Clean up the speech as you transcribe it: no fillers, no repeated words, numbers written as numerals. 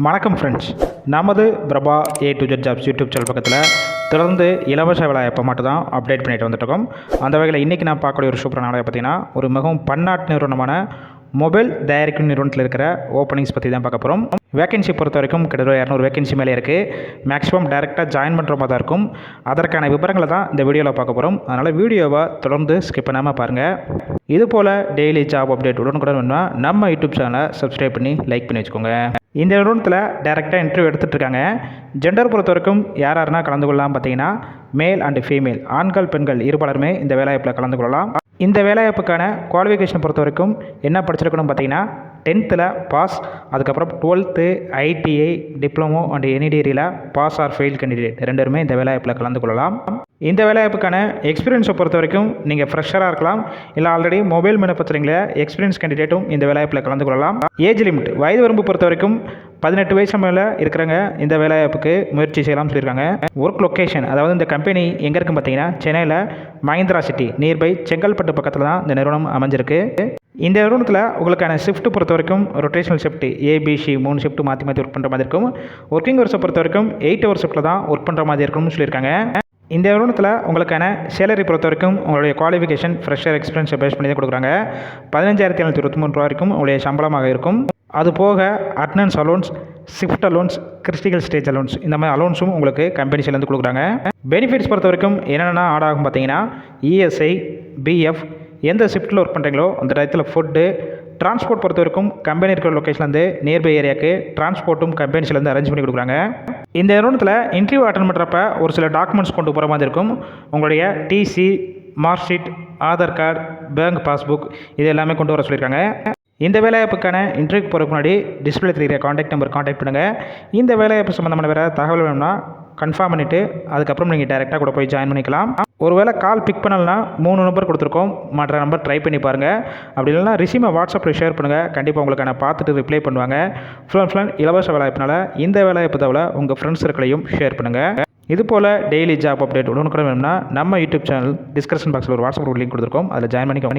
வணக்கம் ஃப்ரெண்ட்ஸ், நமது Prabha A to Z jobs YouTube channel பக்கத்தில் தொடர்ந்து இலவச வேலைவாய்ப்பை மட்டும் தான் அப்டேட் பண்ணிட்டு வந்துட்டுருக்கோம். அந்த வகையில் இன்றைக்கி நான் பார்க்கக்கூடிய ஒரு சூப்பரான வேலையை பார்த்தீங்கன்னா, ஒரு மிகவும் பன்னாட்டு நிறுவனமான மொபைல் தயாரிக்கும் நிறுவனத்தில் இருக்கிற ஓப்பனிங்ஸ் பற்றி தான் பார்க்க போகிறோம். வேகன்சி பொறுத்த வரைக்கும் கிட்டத்தட்ட 200 வேகன்சி மேலே இருக்குது. மேக்ஸிமம் டேரெக்டாக ஜாயின் பண்ணுற மாதிரி தான் இருக்கும். அதற்கான விவரங்களை தான் இந்த வீடியோவில் பார்க்க போகிறோம். அதனால் வீடியோவை தொடர்ந்து ஸ்கிப் பண்ணாமல் பாருங்கள். இதுபோல் டெய்லி ஜாப் அப்டேட் உடனுக்குடன் வேணும்னா நம்ம யூடியூப் சேனலை சப்ஸ்கிரைப் பண்ணி லைக் பண்ணி வச்சுக்கோங்க. இந்த நிறுவனத்தில் டேரெக்டாக இன்டர்வியூ எடுத்துகிட்ருக்காங்க. ஜெண்டர் பொறுத்த வரைக்கும் யாருன்னா கலந்து கொள்ளலாம் பார்த்தீங்கன்னா, மேல் அண்டு ஃபீமேல், ஆண்கள் பெண்கள் இருபாலருமே இந்த வேலைவாய்ப்பில் கலந்து கொள்ளலாம். இந்த வேலைவாய்ப்புக்கான குவாலிஃபிகேஷன் பொறுத்த வரைக்கும் என்ன படிச்சிருக்கணும் பார்த்தீங்கன்னா, 10th பாஸ், அதுக்கப்புறம் 12th ITI diploma and any டிகிரியில் பாஸ் ஆர் ஃபெயில் கேண்டிடேட் ரெண்டுமே இந்த வேலைவாய்ப்பில் கலந்து கொள்ளலாம். இந்த வேலைவாய்ப்புக்கான எக்ஸ்பீரியன்ஸை பொறுத்த வரைக்கும் நீங்கள் ஃப்ரெஷராக இருக்கலாம், இல்லை ஆல்ரெடி மொபைல் மேனுஃபேக்சரிங்கில் எக்ஸ்பீரியன்ஸ் கேண்டிடேட்டும் இந்த வேலைவாய்ப்பில் கலந்து கொள்ளலாம். ஏஜ் லிமிட், வயது வரம்பு பொறுத்த வரைக்கும் 18 வயசு மேலே இருக்கிறவங்க இந்த வேலைவாய்ப்புக்கு முயற்சி செய்யலாம்னு சொல்லியிருக்காங்க. ஒர்க் லொக்கேஷன், அதாவது இந்த கம்பெனி எங்கே இருக்குன்னு பார்த்தீங்கன்னா, சென்னையில் மஹிந்திரா சிட்டி நியர்பை செங்கல்பட்டு பக்கத்தில் தான் இந்த நிறுவனம் அமைஞ்சிருக்கு. இந்த நிறுவனத்தில் உங்களுக்கான ஷிஃப்ட் பொறுத்த வரைக்கும் ரொட்டேஷனல் ஷிஃப்ட் ஏபிசி 3 ஷிஃப்ட் மாற்றி ஒர்க் பண்ணுற மாதிரி இருக்கும். ஒர்க்கிங் ஹவர்ஸை பொறுத்த வரைக்கும் 8 ஹவர் ஷிஃப்ட்டில் தான் ஒர்க் பண்ணுற மாதிரி இருக்கும்னு சொல்லியிருக்காங்க. இந்த நிறுவனத்தில் உங்களுக்கான சேலரி பொறுத்த வரைக்கும் உங்களுடைய குவாலிஃபிகேஷன் ஃப்ரெஷர் எக்ஸ்பீரியன்ஸை பேஸ் பண்ணி தான் கொடுக்குறாங்க. 15,723 வரைக்கும் உங்களுடைய சம்பளமாக இருக்கும். அது போக attendance allowance, shift allowance, critical stage allowance, இந்த மாதிரி அலோன்ஸும் உங்களுக்கு கம்பெனிஸ்லேருந்து கொடுக்குறாங்க. பெனிஃபிட்ஸ் பொறுத்த வரைக்கும் என்னென்னா ஆட் ஆகும் பார்த்தீங்கன்னா, இஎஸ்ஐ, பிஎஃப், எந்த ஷிஃப்ட்டில் ஒர்க் பண்ணுறீங்களோ அந்த டயத்தில் ஃபுட்டு, டிரான்ஸ்போர்ட் பொறுத்த வரைக்கும் கம்பெனி இருக்கிற லொக்கேஷன்லேருந்து நியர்பை ஏரியாவுக்கு டிரான்ஸ்போர்ட்டும் கம்பெனிஸ்லேருந்து அரேஞ்ச் பண்ணி கொடுக்குறாங்க. இந்த நிறுவனத்தில் இன்டர்வியூ அட்டன் பண்ணுறப்ப ஒரு சில டாக்குமெண்ட்ஸ் கொண்டு போகிற மாதிரி இருக்கும். உங்களுடைய TC, mark sheet, Aadhaar card, bank passbook இது எல்லாமே கொண்டு வர சொல்லியிருக்காங்க. இந்த வேலைவாய்ப்புக்கான இன்டர்வியூக்கு போகிறதுக்கு முன்னாடி டிஸ்பிளே தெரிகிற காண்டாக்ட் நம்பர் காண்டாக்ட் பண்ணுங்கள். இந்த வேலைவாய்ப்பு சம்மந்தமான வேறு தகவல் வேணும்னா கன்ஃபார்ம் பண்ணிவிட்டு அதுக்கப்புறம் நீங்கள் டேரெக்டாக கூட போய் ஜாயின் பண்ணிக்கலாம். ஒருவேளை கால் பிக் பண்ணலன்னா 3 நம்பர் கொடுத்துருக்கோம், மற்ற நம்பர் ட்ரை பண்ணி பாருங்கள். அப்படி இல்லைனா ரிசீமை வாட்ஸ்அப்பில் ஷேர் பண்ணுங்கள், கண்டிப்பாக உங்களுக்கான பார்த்துட்டு ரிப்ளை பண்ணுவாங்க. ஃபுல் இலவச வேலைவாய்ப்புனால இந்த வேலைவாய்ப்பு தவிர உங்கள் ஃப்ரெண்ட்ஸ் சர்க்கிளையும் ஷேர் பண்ணுங்கள். இதுபோல் டெய்லி ஜாப் அப்டேட் உடனுக்குடன் வேணும்னா நம்ம யூடியூப் சேனல் டிஸ்கிரிப்ஷன் பாக்ஸில் ஒரு வாட்ஸ்அப் லிங்க் கொடுத்துருக்கோம், அதில் ஜாயின் பண்ணிக்கோங்க.